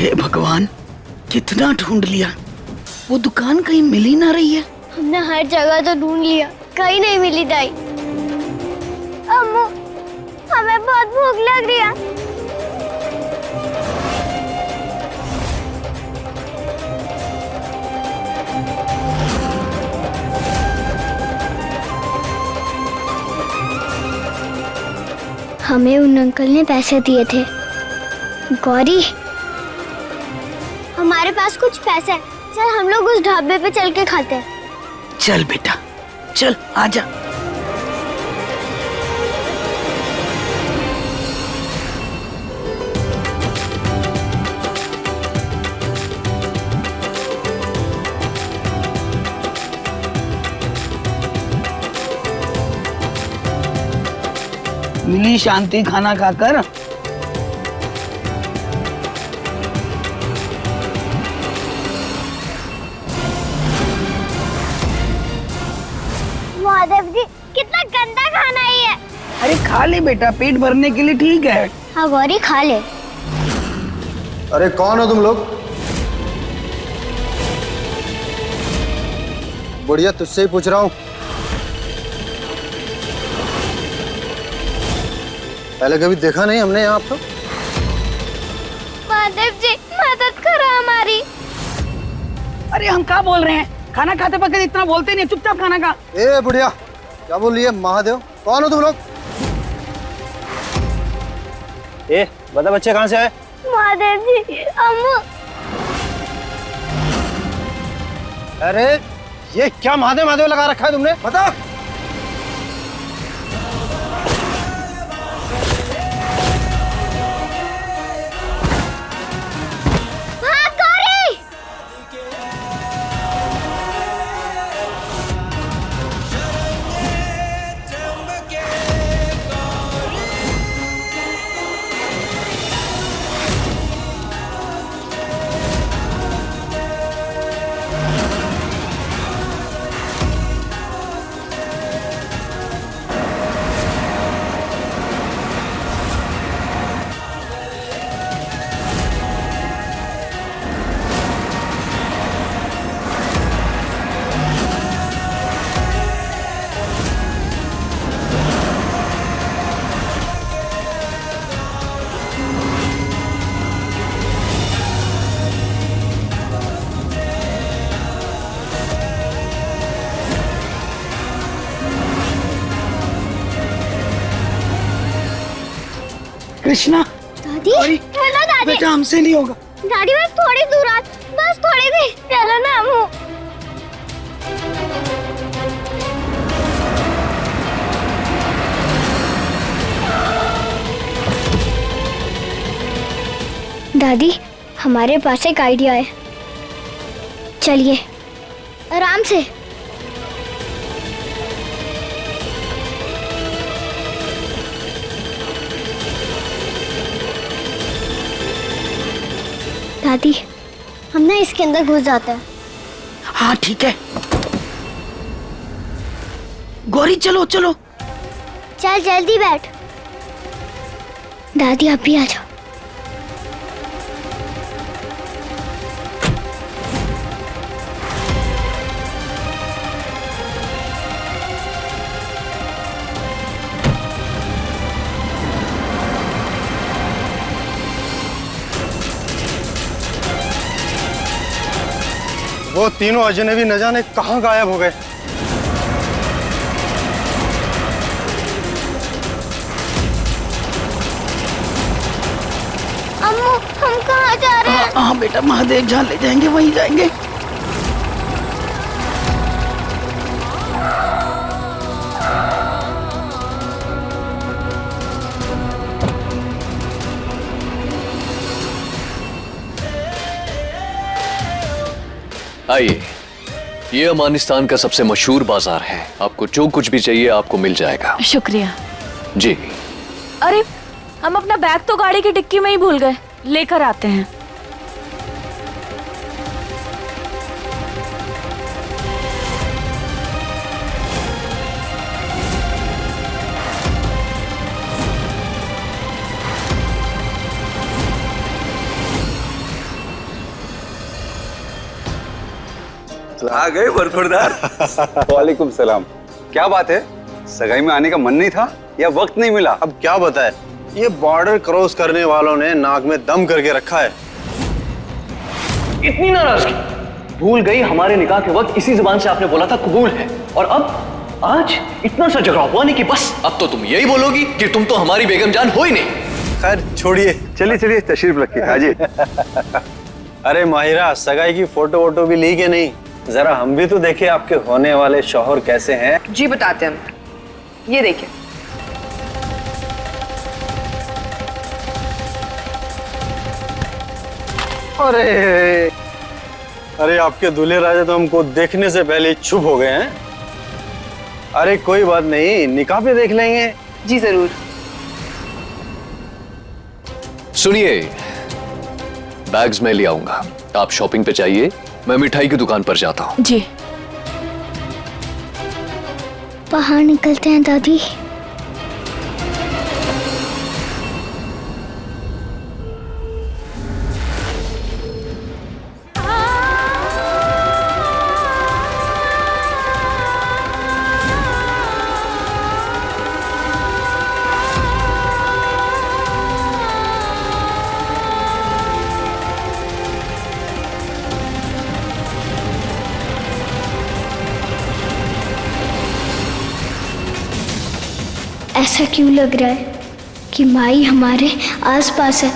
हे भगवान, कितना ढूंढ लिया, वो दुकान कहीं मिल ही ना रही है। हमने हर जगह तो ढूंढ लिया, कहीं नहीं मिली दाई। अम्मू, हमें बहुत भूख लग रही है। हमें उन अंकल ने पैसे दिए थे। गौरी, हमारे पास कुछ पैसे हैं, चल हम लोग उस ढाबे पे चल के खाते हैं। चल बेटा, चल आजा। मिली शांति खाना खाकर। महादेव जी, कितना गंदा खाना है ये। अरे खा ले बेटा, पेट भरने के लिए ठीक है। हाँ गौरी, खा ले। अरे कौन हो तुम लोग? बुढ़िया, तुझसे ही पूछ रहा हूँ। पहले कभी देखा नहीं हमने यहाँ आपको। महादेव जी, मदद करो हमारी। अरे हम क्या बोल रहे हैं, खाना खाते वक्त इतना बोलते नहीं, चुपचाप खाना खा। ए बुढ़िया, क्या बोल रही है? महादेव, कौन हो तुम लोग? ए बता, बच्चे कहाँ से आए? महादेव जी, अम्मू। अरे ये क्या महादेव महादेव लगा रखा है तुमने? बता। कृष्णा, दादी, चलो दादी। बेटा हमसे नहीं होगा। दादी बस थोड़ी दूर आ, बस थोड़ी देर। चलो ना अम्मू। दादी, हमारे पास एक आइडिया है। चलिए, आराम से। दादी, हम ना इसके अंदर घुस जाते हैं। हाँ ठीक है। गौरी चलो चलो। चल जल्दी बैठ। दादी आप भी आ जाओ। वो तीनों अजनबी न जाने कहाँ गायब हो गए। अम्मू, हम कहाँ जा रहे हैं? हाँ बेटा, महादेव जहाँ ले जाएंगे वहीं जाएंगे। आइए, ये अफगानिस्तान का सबसे मशहूर बाजार है। आपको जो कुछ भी चाहिए आपको मिल जाएगा। शुक्रिया जी। अरे, हम अपना बैग तो गाड़ी की डिक्की में ही भूल गए, लेकर आते हैं। आ गए बरखुरदार। वालेकुम सलाम। क्या बात है, सगाई में आने का मन नहीं था या वक्त नहीं मिला? अब क्या बताए, ये बॉर्डर क्रॉस करने वालों ने नाक में दम करके रखा है। इतनी नाराजगी, भूल गई हमारे निकाह के वक्त इसी जुबान से आपने बोला था कबूल है, और अब आज इतना सा झगड़ा हुआ नहीं कि बस अब तो तुम यही बोलोगी कि तुम तो हमारी बेगम जान हो ही नहीं। खैर छोड़िए, चलिए चलिए तशरीफ रखिए। आजी। अरे माहिरा, सगाई की फोटो वोटो भी ली के नहीं? जरा हम भी तो देखे आपके होने वाले शौहर कैसे हैं। जी बताते हैं, ये देखिए। अरे अरे, आपके दूल्हे राजा तो हमको देखने से पहले ही चुप हो गए हैं। अरे कोई बात नहीं, निकाह पे देख लेंगे। जी जरूर। सुनिए, बैग्स मैं ले आऊंगा, आप शॉपिंग पे जाइए, मैं मिठाई की दुकान पर जाता हूँ। जी। बाहर निकलते हैं दादी। ऐसा क्यों लग रहा है कि माई हमारे आसपास है?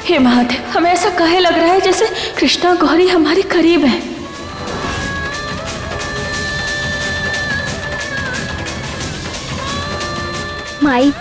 हे महादेव, हमें ऐसा काहे लग रहा है जैसे कृष्णा गौरी हमारे करीब है। माई,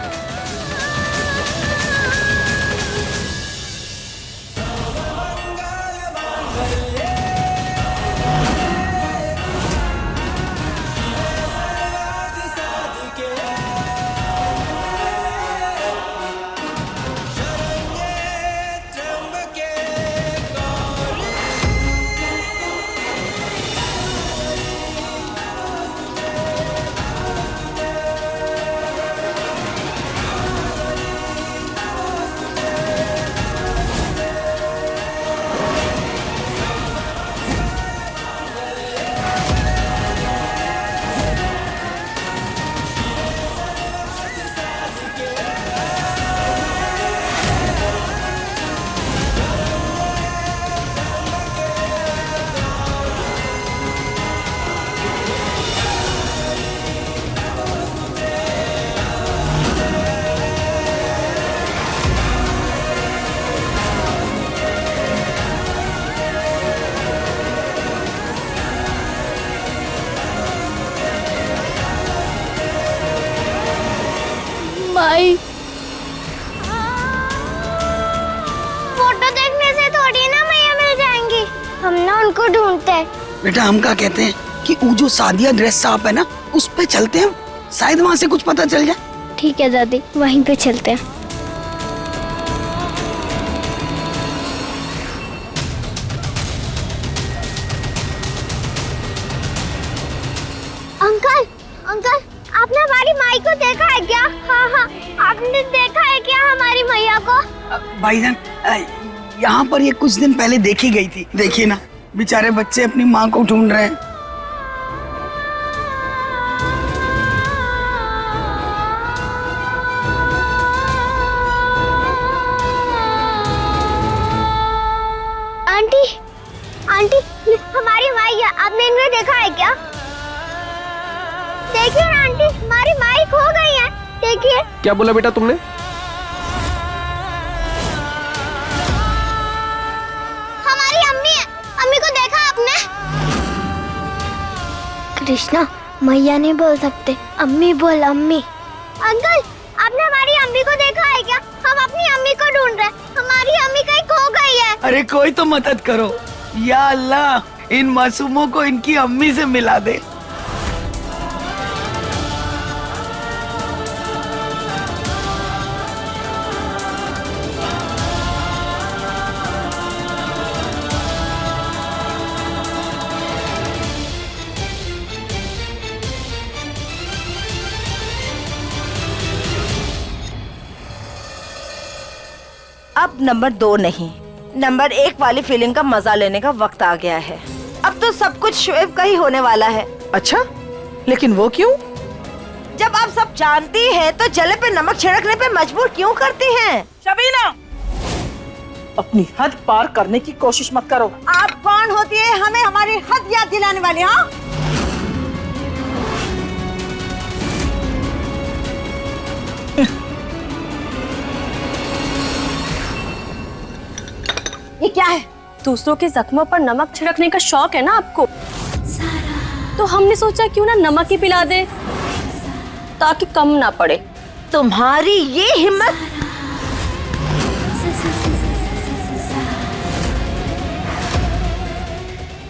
माई, फोटो देखने से थोड़ी ना मैया मिल जाएंगी। हम ना उनको ढूंढते हैं। बेटा हम क्या कहते हैं कि वो जो सादिया ड्रेस शॉप है ना, उस पे चलते हैं, शायद वहाँ से कुछ पता चल जाए। ठीक है दादी, वहीं पे चलते हैं। अंकल, अंकल, आपने हमारी माई को देखा है क्या? हाँ हाँ, आपने देखा है क्या हमारी मैया को? भाईजान, यहाँ पर ये कुछ दिन पहले देखी गई थी। देखिए ना, बेचारे बच्चे अपनी माँ को ढूंढ रहे हैं। आंटी, आंटी, हमारी माई है, आपने इन्हें देखा है क्या? देखिए ना आंटी, हमारी माई खो गई है। देखिए। क्या बोला बेटा तुमने? हमारी अम्मी है, अम्मी को देखा आपने? कृष्णा, मैया नहीं बोल सकते, अम्मी बोल, अम्मी। अंकल, आपने हमारी अम्मी को देखा है क्या? हम अपनी अम्मी को ढूंढ रहे हैं, हमारी अम्मी कहीं खो गई है। अरे कोई तो मदद करो, या अल्लाह, इन मासूमों को इनकी अम्मी से मिला दे। अब नंबर 2 नहीं, नंबर 1 वाली फिल्म का मजा लेने का वक्त आ गया है। अब तो सब कुछ शोएब का ही होने वाला है। अच्छा, लेकिन वो क्यों? जब आप सब जानती हैं तो जले पे नमक छिड़कने पे मजबूर क्यों करती हैं? शबीना, अपनी हद पार करने की कोशिश मत करो। आप कौन होती है हमें हमारी हद याद दिलाने वाली? हाँ, ये क्या है? दूसरों के जख्मों पर नमक छिड़कने का शौक है ना आपको? तो हमने सोचा क्यों ना नमक ही पिला दे ताकि कम ना पड़े। तुम्हारी ये हिम्मत!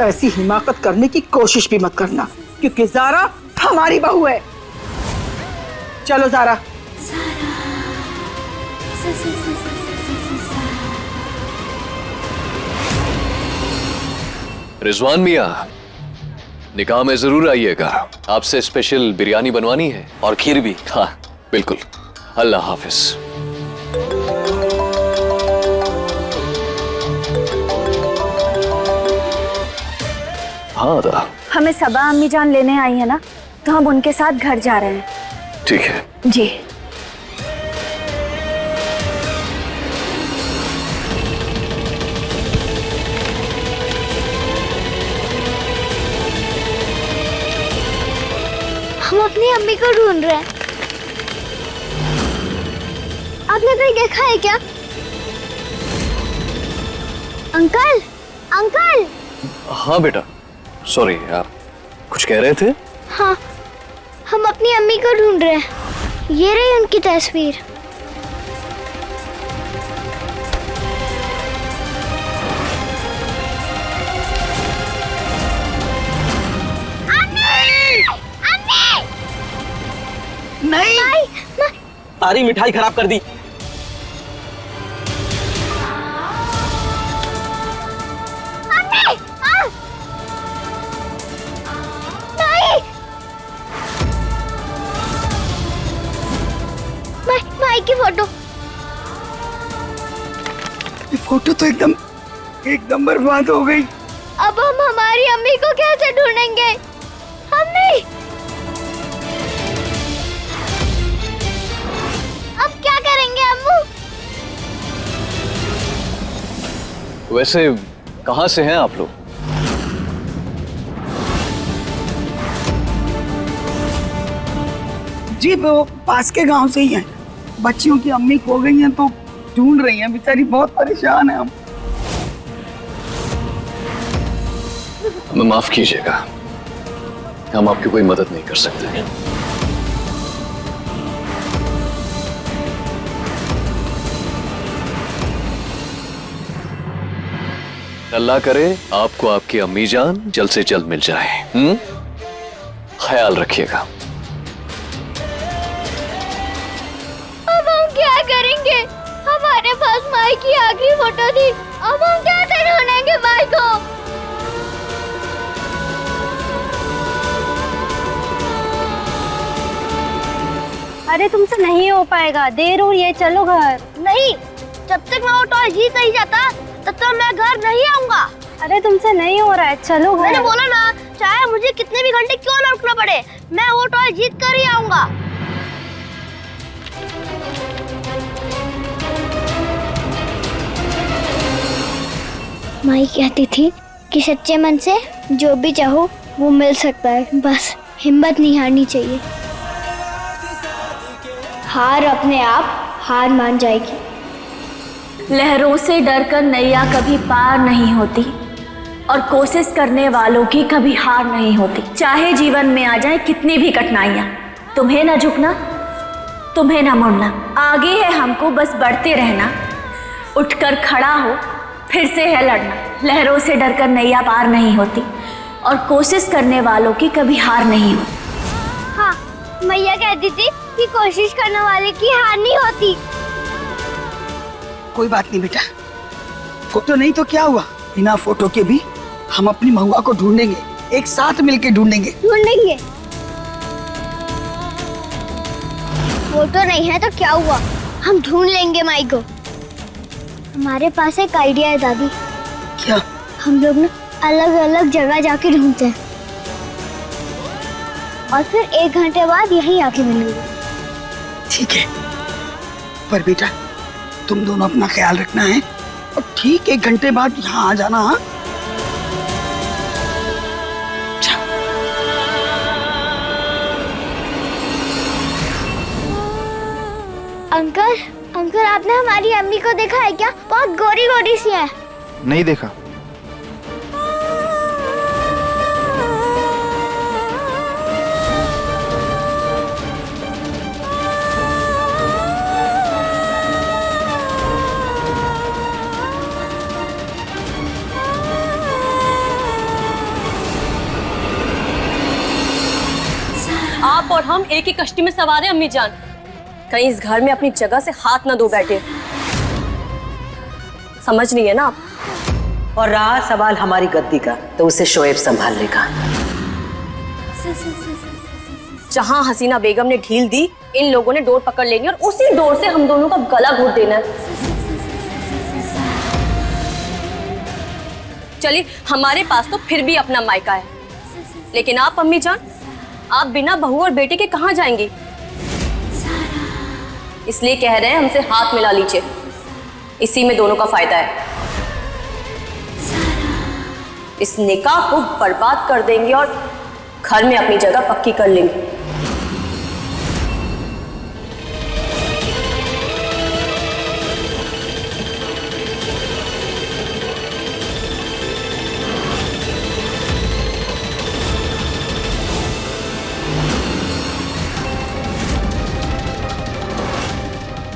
ऐसी हिमाकत करने की कोशिश भी मत करना, क्योंकि ज़ारा हमारी बहू है। चलो ज़ारा। रिजवान मियां, निकाह में जरूर आइएगा। आपसे स्पेशल बिरयानी बनवानी है और खीर भी। हाँ बिल्कुल। अल्लाह हाफिज। हाँ दा। हमें सबा अम्मी जान लेने आई है ना, तो हम उनके साथ घर जा रहे हैं। ठीक है जी। हम अपनी अम्मी को ढूंढ रहे हैं। आपने कहीं देखा है क्या? Uncle, uncle. हाँ बेटा, सॉरी, आप कुछ कह रहे थे? हाँ, हम अपनी अम्मी को ढूंढ रहे हैं। ये रही उनकी तस्वीर। नहीं, सारी मिठाई खराब कर दी। माई की फोटो। ये फोटो तो एकदम बर्बाद हो गई। अब हम हमारी अम्मी को कैसे ढूंढेंगे? अम्मी, अब क्या करेंगे अम्मू? वैसे कहाँ से हैं आप लोग? जी वो पास के गांव से ही हैं। बच्चियों की अम्मी खो गई हैं तो ढूंढ रही हैं, बेचारी बहुत परेशान है। हम हमें माफ कीजिएगा, हम आपकी कोई मदद नहीं कर सकते। अल्लाह करे आपको आपकी अम्मी जान जल्द से जल्द मिल जाए। ख्याल रखिएगा। अब हम क्या करेंगे? हमारे पास माई की आखिरी फोटो थी। अब हम कैसे ढूंढेंगे माई को? अरे तुमसे नहीं हो पाएगा, देर हो रही है, चलो घर। नहीं, जब तक मैं वो टॉय जीत नहीं जाता तब तक मैं घर नहीं आऊंगा। अरे तुमसे नहीं हो रहा है, चलो घर। मैंने बोला ना, चाहे मुझे कितने भी घंटे क्यों ना रुकना पड़े, मैं वो टॉय जीत कर ही आऊंगा। माई कहती थी कि सच्चे मन से जो भी चाहो वो मिल सकता है, बस हिम्मत नहीं हारनी चाहिए। हार अपने आप हार मान जाएगी। लहरों से डरकर नैया कभी पार नहीं होती और कोशिश करने वालों की कभी हार नहीं होती। चाहे जीवन में आ जाए कितनी भी कठिनाइयाँ, तुम्हें ना झुकना, तुम्हें ना मुड़ना, आगे है हमको बस बढ़ते रहना। उठकर खड़ा हो, फिर से है लड़ना। लहरों से डरकर नैया पार नहीं होती और कोशिश करने वालों की कभी हार नहीं होती। हाँ, मैया कहती थी कि कोशिश करने वाले की हार नहीं होती। कोई बात नहीं बेटा, फोटो नहीं तो क्या हुआ, बिना फोटो के भी हम अपनी महुआ को ढूंढेंगे, एक साथ मिलके ढूंढेंगे। ढूंढेंगे। फोटो नहीं है तो क्या हुआ, हम ढूंढ लेंगे माई को। हमारे पास एक आइडिया है दादी। क्या? हम लोग ना अलग अलग जगह जाके ढूंढते हैं और फिर 1 घंटे बाद यहीं आके मिलेंगे। ठीक है, पर बेटा तुम दोनों अपना ख्याल रखना है और ठीक 1 घंटे बाद यहाँ आ जाना। हाँ, अंकल अंकल आपने हमारी अम्मी को देखा है क्या? बहुत गोरी गोरी सी है। नहीं देखा। आप और हम एक ही कश्ती में सवार हैं अम्मी जान। कहीं इस घर में अपनी जगह से हाथ ना धो बैठे। समझ रही है ना आप? और रहा सवाल हमारी गद्दी का, तो उसे शोएब संभाल लेगा। जहां हसीना बेगम ने ढील दी, इन लोगों ने डोर पकड़ लेनी और उसी डोर से हम दोनों का गला घोट देना है। चलिए, हमारे पास तो फिर भी अपना मायका है, लेकिन आप अम्मी जान, आप बिना बहू और बेटे के कहां जाएंगी? इसलिए कह रहे हैं हमसे हाथ मिला लीजिए, इसी में दोनों का फायदा है। इस निकाह को बर्बाद कर देंगे और घर में अपनी जगह पक्की कर लेंगे।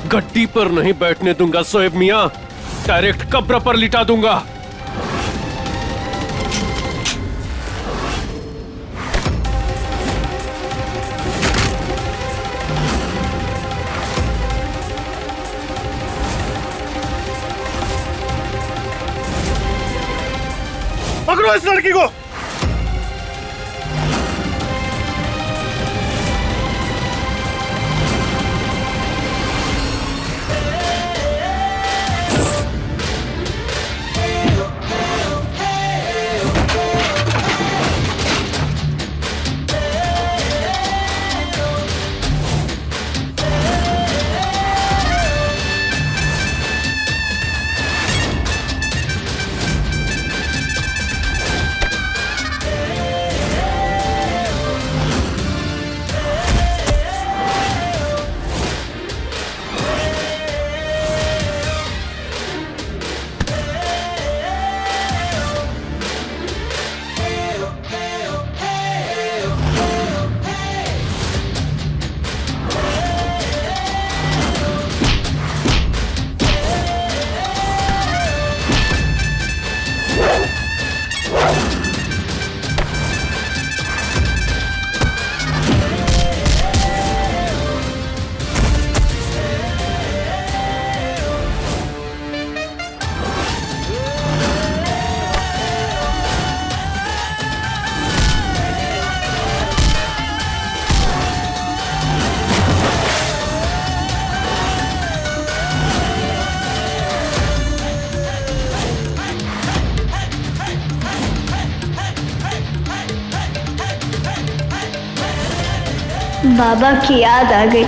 गड्डी पर नहीं बैठने दूंगा शोएब मियां, डायरेक्ट कब्र पर लिटा दूंगा। पकड़ो इस लड़की को। बाबा की याद आ गई।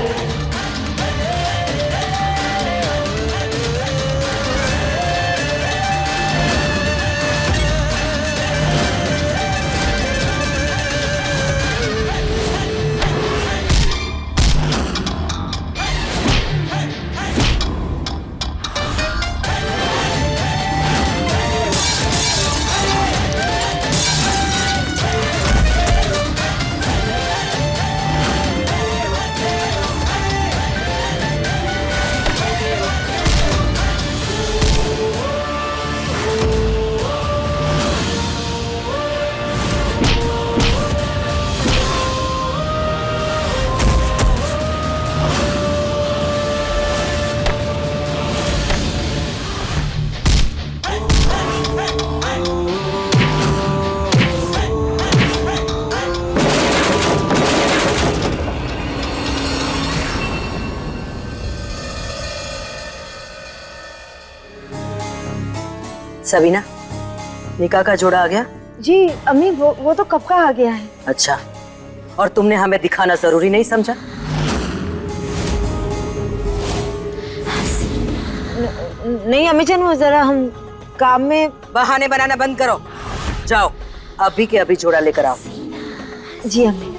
सबीना, निकाह का जोड़ा आ गया? जी अम्मी, वो तो कब का आ गया है। अच्छा, और तुमने हमें दिखाना जरूरी नहीं समझा? नहीं अम्मी जान, वो जरा हम काम में। बहाने बनाना बंद करो, जाओ अभी के अभी जोड़ा लेकर आओ। जी अम्मी।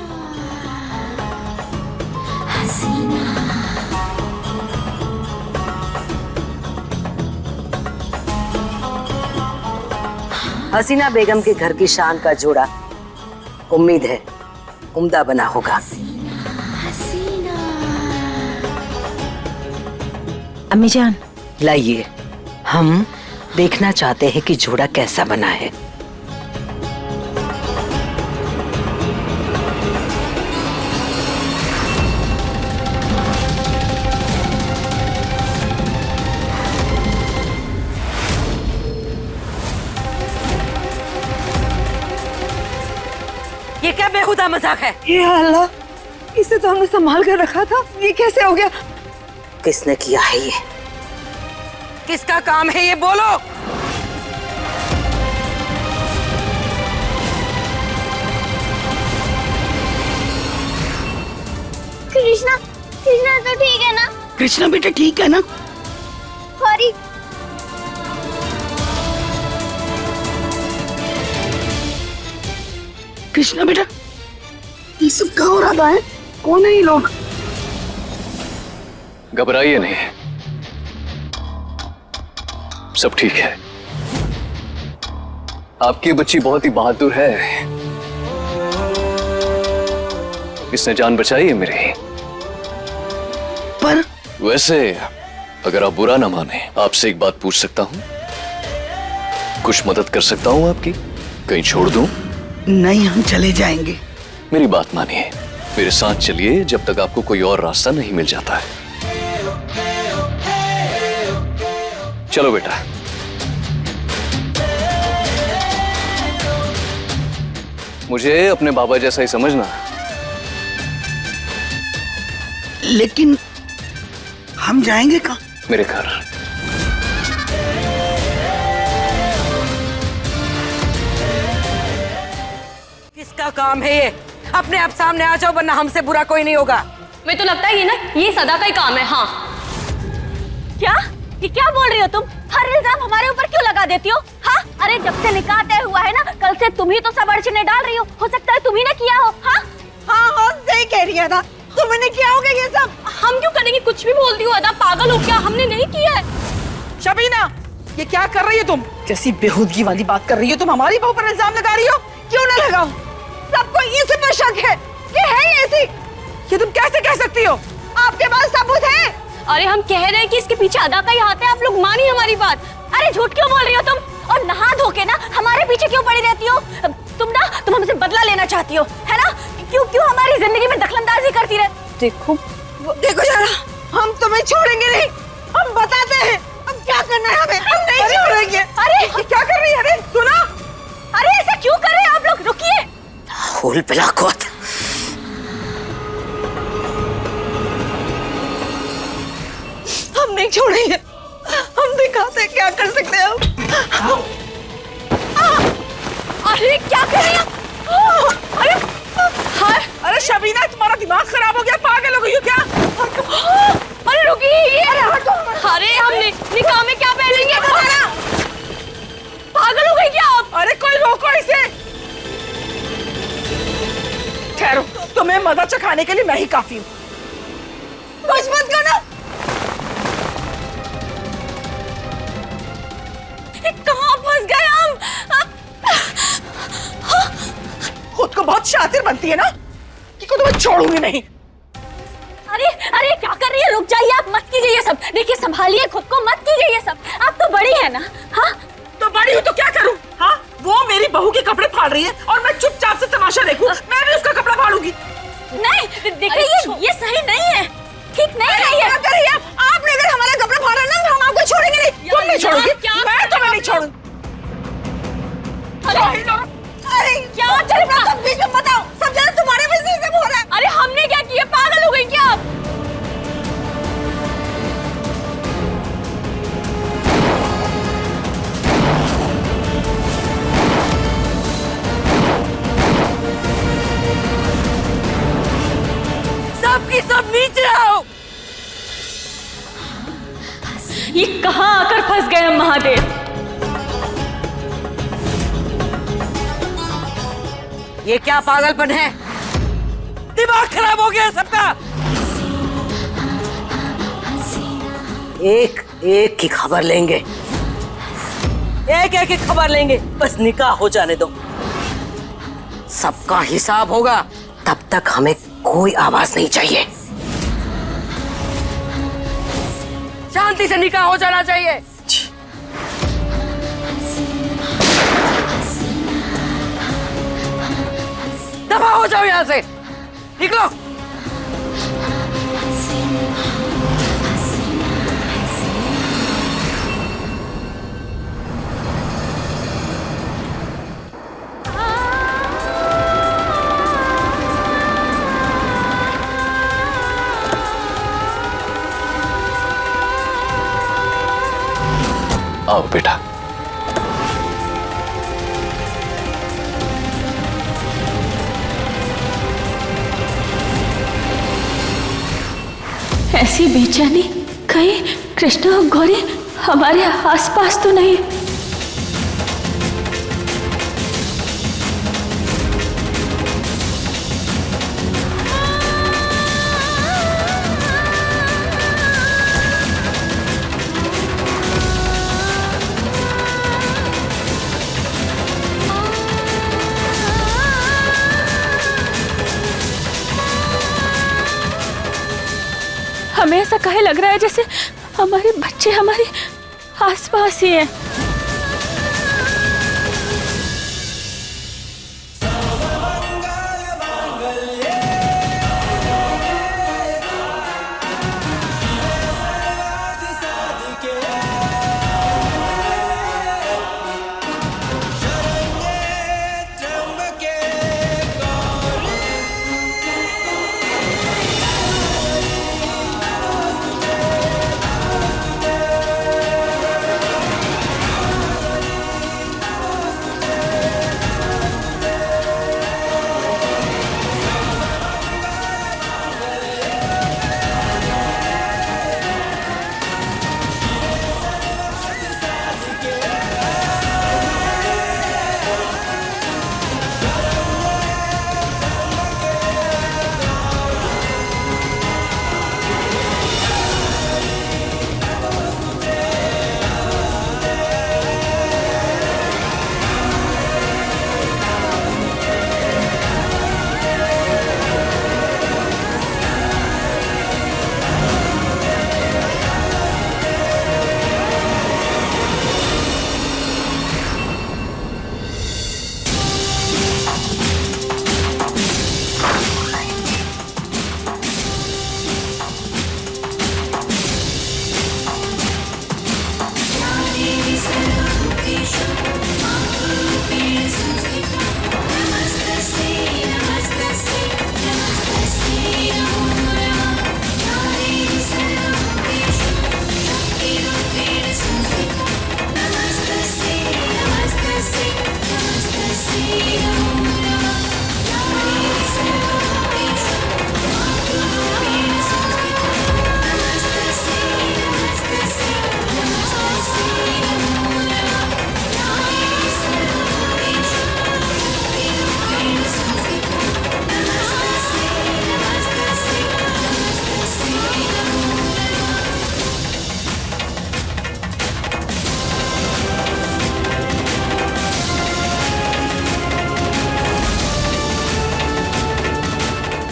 हसीना बेगम के घर की शान का जोड़ा उम्मीद है उम्दा बना होगा। अम्मी जान, लाइए, हम देखना चाहते हैं कि जोड़ा कैसा बना है। ये क्या बेहुदा मजाक है? ये अल्लाह, इसे तो हमने संभाल कर रखा था, ये कैसे हो गया? किसने किया है ये? किसका काम है ये, बोलो। कृष्णा, कृष्णा तो ठीक है ना? कृष्णा बेटा ठीक है ना? सॉरी। कृष्णा बेटा, ये सब क्या हो रहा है? कौन है ये लोग? घबराइए नहीं, सब ठीक है। आपकी बच्ची बहुत ही बहादुर है, इसने जान बचाई है मेरी। पर वैसे अगर आप बुरा ना माने, आपसे एक बात पूछ सकता हूं? कुछ मदद कर सकता हूं आपकी? कहीं छोड़ दूं? नहीं, हम चले जाएंगे। मेरी बात मानिए, मेरे साथ चलिए जब तक आपको कोई और रास्ता नहीं मिल जाता है। चलो बेटा। मुझे अपने बाबा जैसा ही समझना। लेकिन हम जाएंगे कहाँ? मेरे घर। किसका काम है ये? अपने आप सामने आ जाओ, वरना हमसे बुरा कोई नहीं होगा। मैं तो लगता है ये सदा का ही काम है। हाँ, क्या? ये क्या बोल रही हो तुम? हर इल्जाम हमारे ऊपर क्यों लगा देती हो? हाँ, अरे जब से निकाह तय हुआ है ना, कल से तुम ही तो सब अड़चने डाल रही हो सकता है तुम ही ने किया हो। हाँ हाँ, सही कह रही है ना, तुमने किया होगा ये सब। हम क्यों करेंगे? कुछ भी बोलती हो अदा, पागल हो क्या? हमने नहीं किया है। शबीना, ये क्या कर रही हो तुम? कैसी बेहूदगी वाली बात कर रही हो तुम? हमारी बहू पर इल्जाम लगा रही हो। क्यों ना लगाओ, सबको इसी पर शक है। ये है ही ऐसी। ये तुम कैसे कह सकती हो? आपके पास सबूत है। अरे हम कह रहे हैं कि इसके पीछे अदा का ही हाथ है, आप लोग मानिए हमारी बात। अरे झूठ क्यों बोल रही हो तुम? और नहा धो के ना हमारे पीछे क्यों पड़ी रहती हो? तुम हमसे बदला लेना चाहती हो, है ना? क्यों हमारी जिंदगी में दखलंदाजी करती रहे? देखो जरा, हम तुम्हें छोड़ेंगे नहीं, हम बताते हैं अब क्या करना है हमें। हम नहीं छोड़ेंगे। अरे ये क्या कर रही है? अरे सुना, अरे ऐसा क्यों कर रहे हैं आप लोग? रुकिए। फूल पिलाकोत। हम नहीं छोड़ेंगे, हम दिखाते हैं क्या कर सकते हैं हम। अरे क्या कर रही हो? अरे शबीना, तुम्हारा दिमाग खराब हो गया? पागल हो गई हो क्या? अरे रुकिए। अरे हम निकाह में क्या पहनेंगे? पागल हो गई क्या आप? अरे कोई रोको इसे। ठहरो, तुम्हें मजा चखाने के लिए मैं ही काफी हूँ। कुछ मत करो। कहाँ फंस गए हम? खुद को बहुत शातिर बनती है ना, कि को तुम्हें छोड़ूंगी नहीं। अरे क्या कर रही है? रुक जाइए, आप मत कीजिए ये सब। देखिए संभालिए खुद को, मत कीजिए ये सब। आप तो बड़ी है ना। हाँ, तो बड़ी हूँ तो क्या करूँ? हाँ, वो मेरी बहू के कपड़े फाड़ रही है और मैं चुपचाप से तमाशा देखूं? मैं भी उसका कपड़ा फाड़ूंगी। नहीं देखिए, ये सही नहीं है, ठीक नहीं है ये। क्या कर रही है आप? आपने अगर हमारा कपड़ा फाड़ा ना, तो हम आपको छोड़ेंगे नहीं। तुम नहीं छोड़ोगी, मैं तुम्हें नहीं छोड़ूंगी। अरे क्या चल रहा है? बीच में बताओ, सब जरा तुम्हारे वजह से हो रहा है। अरे हमने क्या किया? पागल हो गई क्या आप? महादेव। ये क्या पागलपन है? दिमाग खराब हो गया सबका। एक एक की खबर लेंगे, एक एक की खबर लेंगे, बस निकाह हो जाने दो। सबका हिसाब होगा, तब तक हमें कोई आवाज नहीं चाहिए। शांति से निकाह हो जाना चाहिए। दफा हो जाओ यहां से, निकलो। आओ बेटा। ऐसी बेचैनी कहीं कृष्णा और गौरी हमारे आसपास तो नहीं? हमें ऐसा काहे लग रहा है जैसे हमारे बच्चे हमारे आसपास ही हैं।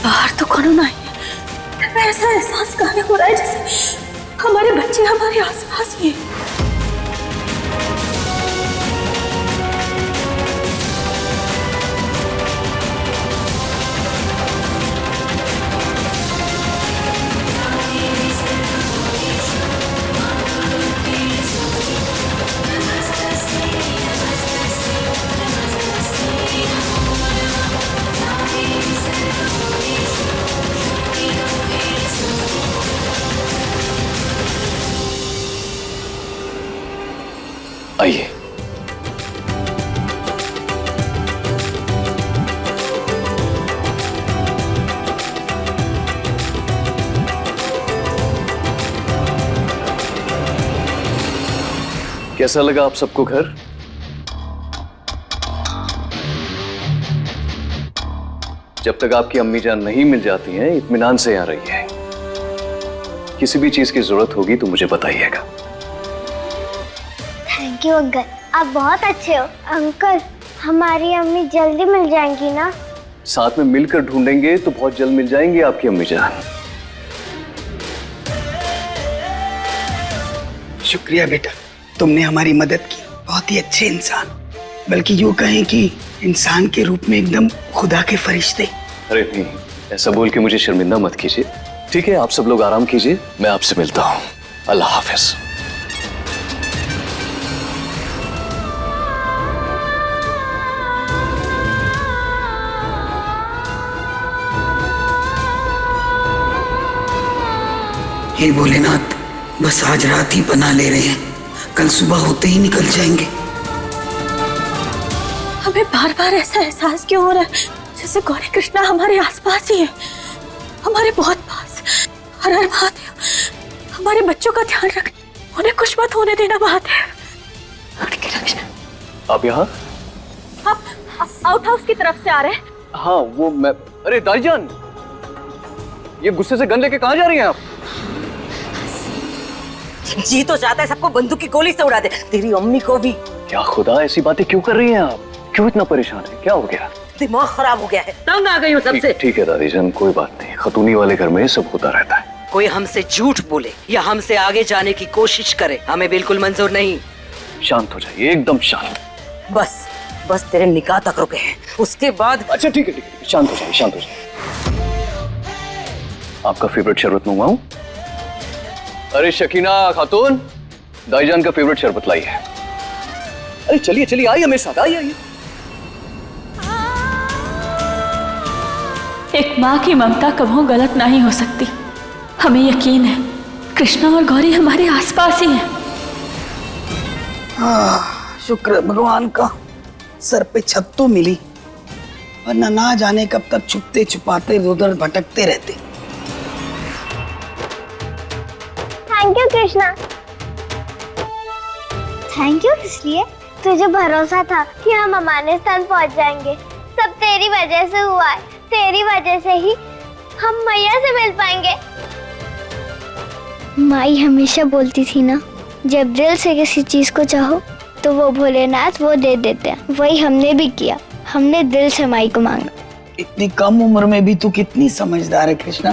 बाहर तो कौन नहीं है। ऐसा एहसास काहे हो रहा है जैसे हमारे बच्चे हमारे आसपास ही हैं। कैसा लगा आप सबको घर? जब तक आपकी अम्मी जान नहीं मिल जाती हैं, इत्मीनान से यहाँ रहिए। किसी भी चीज की जरूरत होगी तो मुझे बताइएगा। थैंक यू अंकल, आप बहुत अच्छे हो। अंकल, हमारी अम्मी जल्दी मिल जाएंगी ना? साथ में मिलकर ढूंढेंगे तो बहुत जल्द मिल जाएंगी आपकी अम्मी जान। शुक्रिया बेटा, तुमने हमारी मदद की। बहुत ही अच्छे इंसान, बल्कि यूं कहें कि इंसान के रूप में एकदम खुदा के फरिश्ते। अरे नहीं, ऐसा बोल के मुझे शर्मिंदा मत कीजिए। ठीक है, आप सब लोग आराम कीजिए, मैं आपसे मिलता हूँ। अल्लाह हाफिज। हे भोलेनाथ, बस आज रात ही बना ले रहे हैं, कल सुबह होते ही निकल जाएंगे। हमें बार बार ऐसा एहसास क्यों हो रहा है जैसे गौरी कृष्णा हमारे आसपास ही है, हमारे बहुत पास। हर हर महादेव, हमारे बच्चों का ध्यान रखना, उन्हें कुछ मत होने देना महादेव। उनकी रक्षा। आप यहाँ? आप आउट हाउस की तरफ से आ रहे हैं? हाँ, वो मैं। अरे दाईजान, ये गुस्से से गन लेके कहाँ जा रही हैं आप? जी तो चाहता है सबको बंदूक की गोली से उड़ा दे, तेरी अम्मी को भी। क्या खुदा, ऐसी बातें क्यों कर रही हैं आप? क्यों इतना परेशान है? क्या हो गया? दिमाग खराब हो गया है, तंग आ गई हूँ सबसे। ठीक है दादीजान, कोई बात नहीं। खतूनी वाले घर में ये सब होता रहता है। कोई हमसे झूठ बोले या हमसे आगे जाने की कोशिश करे, हमें बिल्कुल मंजूर नहीं। शांत हो जाइए, एकदम शांत। बस बस तेरे निकाह तक रुके हैं, उसके बाद। अच्छा ठीक है, ठीक है, शांत हो जाइए, शांत हो जाइए। आपका फेवरेट शरबत मंगवाऊं? अरे शकीना खातून, दाईजान का फेवरेट शरबत लाई है। अरे चलिए चलिए, आइए मेरे साथ, आइए आइए। एक माँ की ममता कभी गलत नहीं हो सकती। हमें यकीन है कृष्णा और गौरी हमारे आसपास ही हैं। शुक्र है भगवान का, सर पे छत तो मिली, वरना ना जाने कब तक छुपते छुपाते उधर भटकते रहते। Thank you Krishna. Thank you इसलिए, तुझे भरोसा था कि हम अफगानिस्तान पहुंच जाएंगे। सब तेरी वजह से हुआ है, तेरी वजह से ही हम मैया से मिल पाएंगे। माई हमेशा बोलती थी ना, जब दिल से किसी चीज को चाहो तो वो भोलेनाथ वो दे देते हैं। वही हमने भी किया, हमने दिल से माई को मांगा। इतनी कम उम्र में भी तू कितनी समझदार है कृष्णा।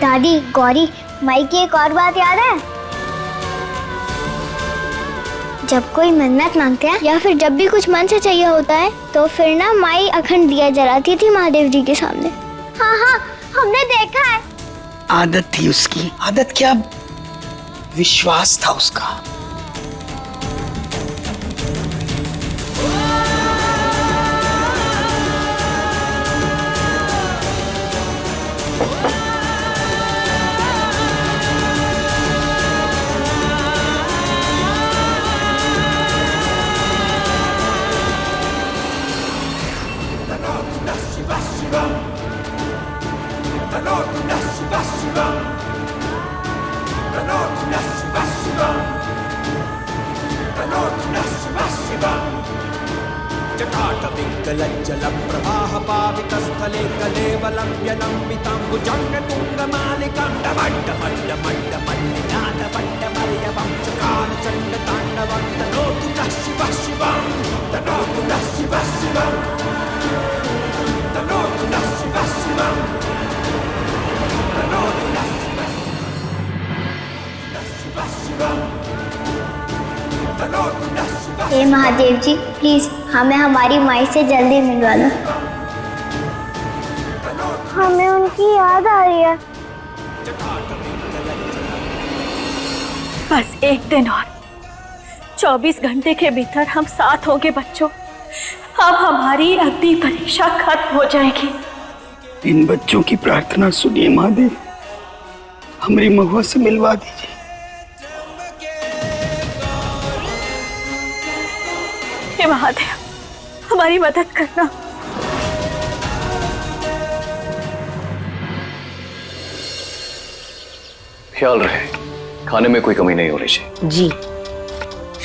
दादी, गौरी, माई की एक और बात याद है? जब कोई मन्नत मांगते हैं या फिर जब भी कुछ मन से चाहिए होता है तो फिर ना माई अखंड दिया जलाती थी महादेव जी के सामने। हाँ हाँ, हमने देखा है। आदत थी उसकी। आदत क्या, विश्वास था उसका। जटाटविङ्गलज्जलप्रवाह पावितस्थले कलेवलम्ब्यलम्बिताम्बुजङ्गतुङ्गमालिकां डमड्डमड्डमड्डमड्डिनादवड्डमर्यवं चकारचण्डताण्डवं तनोतु नः शिवः शिवं, तनोतु नः शिवः शिवं, तनोतु नः शिवः शिवं, तनोतु नः शिवः शिवं, तनोतु नः शिवः। हे महादेव जी, प्लीज हमें हमारी माई से जल्दी मिलवा दो। हमें उनकी याद आ रही है। बस एक दिन और, 24 घंटे के भीतर हम साथ होंगे बच्चों। अब हमारी अग्नि परीक्षा खत्म हो जाएगी। इन बच्चों की प्रार्थना सुनिए महादेव, हमारी महुआ से मिलवा दीजिए। हे महादेव, हमारी मदद करना। ख्याल रहे। खाने में कोई कमी नहीं होनी चाहिए। जी।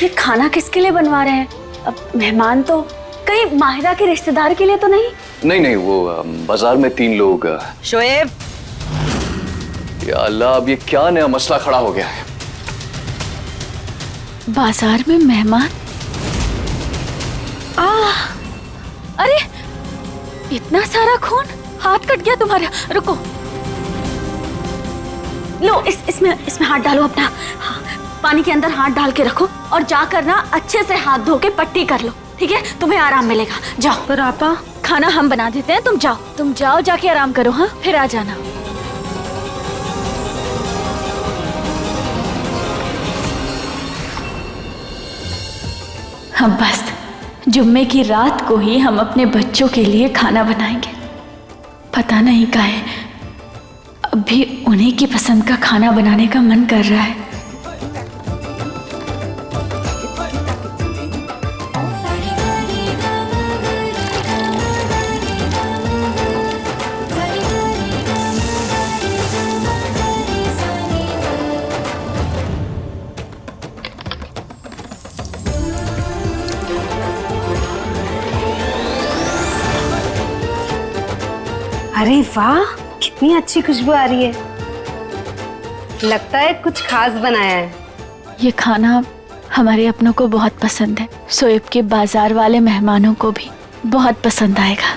ये खाना किसके लिए बनवा रहे हैं? अब मेहमान तो कहीं माहिरा के रिश्तेदार के लिए तो नहीं? नहीं नहीं, वो बाजार में 3 लोग। शोएब, या अल्लाह, अब ये क्या नया मसला खड़ा हो गया है? बाजार में मेहमान? अरे इतना सारा खून, हाथ कट गया तुम्हारा। रुको, लो इसमें हाथ डालो अपना। हाँ, पानी के अंदर हाथ डाल के रखो और जाकर ना अच्छे से हाथ धो के पट्टी कर लो, ठीक है? तुम्हें आराम मिलेगा। जाओ। पर आपा, खाना हम बना देते हैं, तुम जाओ जाके आराम करो। हाँ, फिर आ जाना। हम बस जुम्मे की रात को ही हम अपने बच्चों के लिए खाना बनाएंगे। पता नहीं काहे अभी उन्हीं की पसंद का खाना बनाने का मन कर रहा है। अरे वाह, कितनी अच्छी खुशबू आ रही है। लगता है कुछ खास बनाया है। ये खाना हमारे अपनों को बहुत पसंद है। शोएब के बाजार वाले मेहमानों को भी बहुत पसंद आएगा।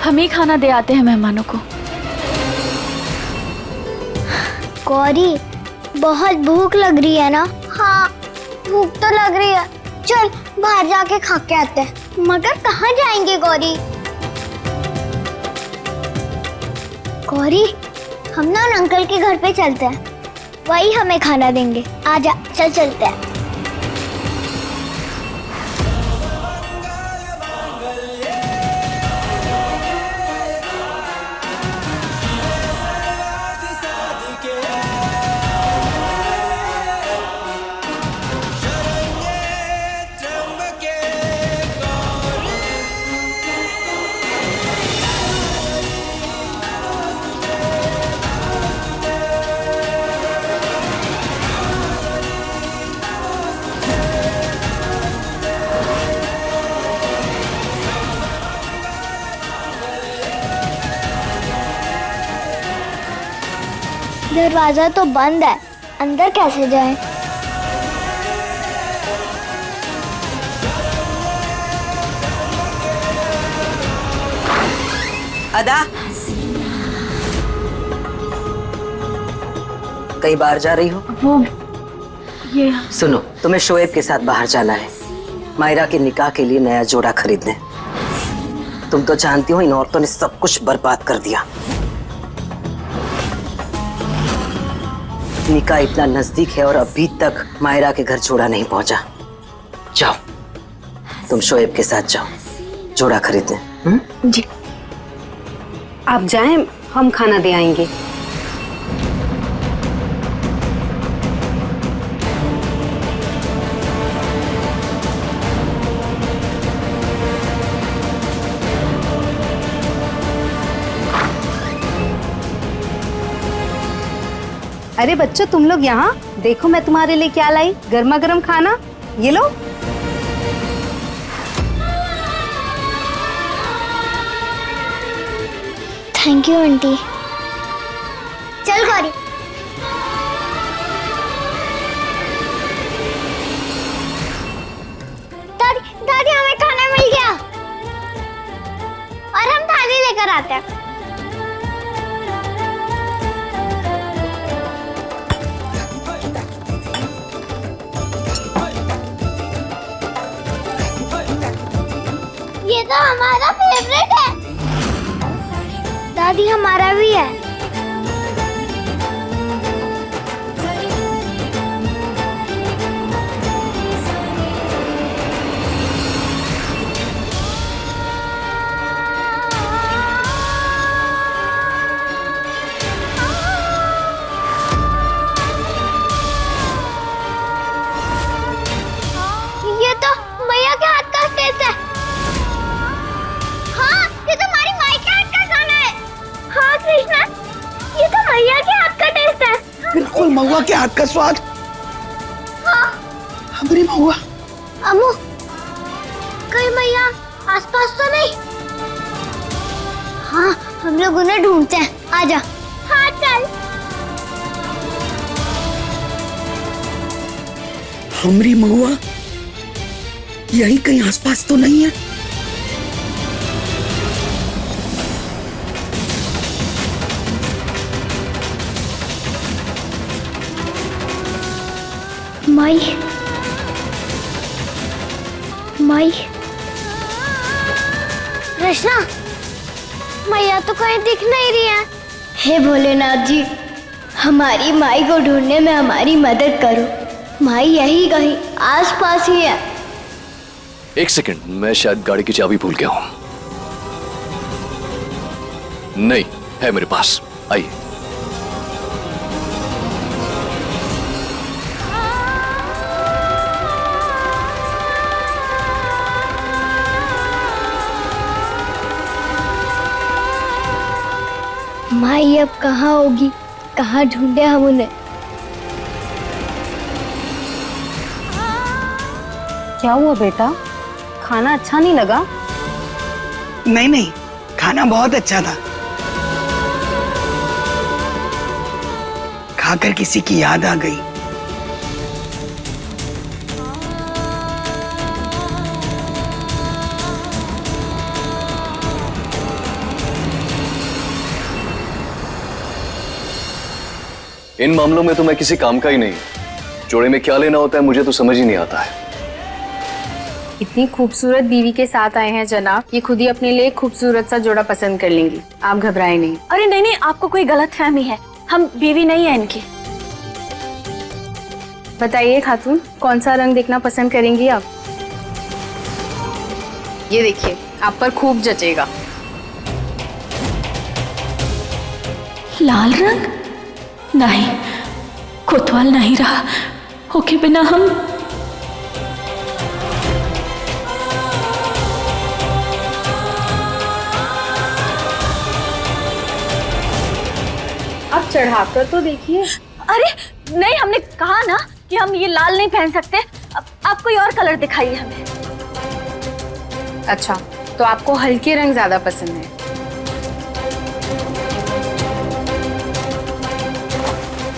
हम ही खाना दे आते हैं मेहमानों को। गौरी, बहुत भूख लग रही है ना? हाँ, भूख तो लग रही है। चल बाहर जाके खा के आते हैं। मगर कहाँ जाएंगे गौरी? गौरी, हम ना उन अंकल के घर पे चलते हैं, वही हमें खाना देंगे। आजा, चल चलते हैं। दरवाजा तो बंद है, अंदर कैसे जाएं? अदा, कहीं बाहर जा रही हो? वो ये सुनो, तुम्हें शोएब के साथ बाहर जाना है, मायरा के निकाह के लिए नया जोड़ा खरीदने। तुम तो जानती हो इन औरतों ने सब कुछ बर्बाद कर दिया। निकाह इतना नजदीक है और अभी तक मायरा के घर जोड़ा नहीं पहुंचा। जाओ, तुम शोएब के साथ जाओ जोड़ा खरीदने। जी। आप जाएं, हम खाना दे आएंगे। अरे बच्चों, तुम लोग यहाँ देखो, मैं तुम्हारे लिए क्या लाई। गर्मा गर्म खाना, ये लो। Thank you aunty. चल गौरी। दादी, हमें खाना मिल गया और हम थाली लेकर आते हैं। ये तो हमारा फेवरेट है। दादी, हमारा भी है। ये तो मैया के हाथ का टेस्ट है। महुआ के हाथ का स्वाद। हमारी महुआ। अम्मू, कहीं मैया आसपास तो नहीं? हाँ, हम लोग उन्हें ढूंढते हैं। आजा। हाँ चल। हमारी महुआ यही कहीं आसपास तो नहीं है? माई, माई, रचना, मैया तो कहीं दिख नहीं रही है। हे भोलेनाथ जी, हमारी माई को ढूंढने में हमारी मदद करो। माई यही कहीं आसपास ही है। एक सेकंड, मैं शायद गाड़ी की चाबी भूल गया हूं। नहीं है मेरे पास, आइए। माई अब कहाँ होगी? कहाँ ढूंढे हम उन्हें? क्या हुआ बेटा, खाना अच्छा नहीं लगा? नहीं नहीं, खाना बहुत अच्छा था। खाकर किसी की याद आ गई। इन मामलों में तो मैं किसी काम का ही नहीं। जोड़े में क्या लेना होता है मुझे तो समझ ही नहीं आता है। इतनी खूबसूरत बीवी के साथ आए हैं जनाब, ये खुद ही अपने लिए खूबसूरत सा जोड़ा पसंद कर लेंगी। आप घबराए नहीं। अरे नहीं नहीं, आपको कोई गलतफहमी है, हम बीवी नहीं है इनकी। बताइए खातून, कौन सा रंग देखना पसंद करेंगी आप? ये देखिए, आप पर खूब जचेगा। लाल रंग? नहीं, कोतवाल नहीं रहा। होके बिना हम आप चढ़ाकर तो देखिए। अरे नहीं, हमने कहा ना कि हम ये लाल नहीं पहन सकते। आप कोई और कलर दिखाइए हमें। अच्छा, तो आपको हल्के रंग ज्यादा पसंद है?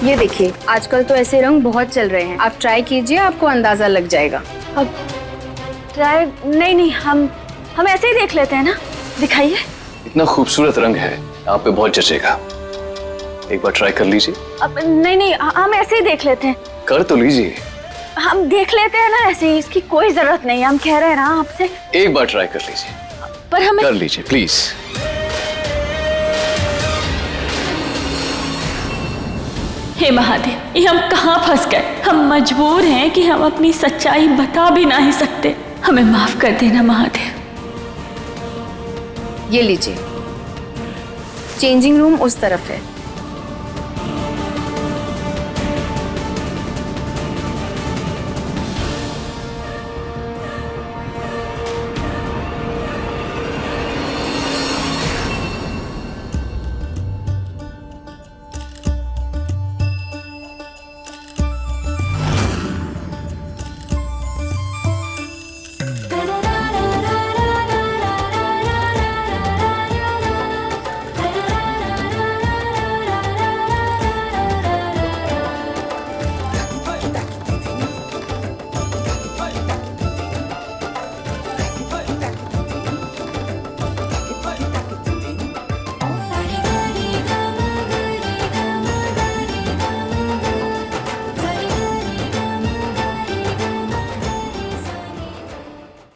ये देखिए, आजकल तो ऐसे रंग बहुत चल रहे हैं, आप ट्राई कीजिए, आपको अंदाजा लग जाएगा। अब ट्राई नहीं, हम ऐसे ही देख लेते हैं ना। दिखाइए। इतना खूबसूरत रंग है, आप पे बहुत जचेगा। एक बार ट्राई कर लीजिए। अब नहीं, हम ऐसे ही देख लेते हैं। कर तो लीजिए। हम देख लेते हैं ना ऐसे ही, इसकी कोई जरूरत नहीं। हम कह रहे हैं ना आपसे। एक बार ट्राई कर लीजिए। पर हमें कर लीजिए प्लीज। हे महादेव, ये हम कहाँ फंस गए? हम मजबूर हैं कि हम अपनी सच्चाई बता भी नहीं सकते। हमें माफ कर देना महादेव। ये लीजिए, चेंजिंग रूम उस तरफ है।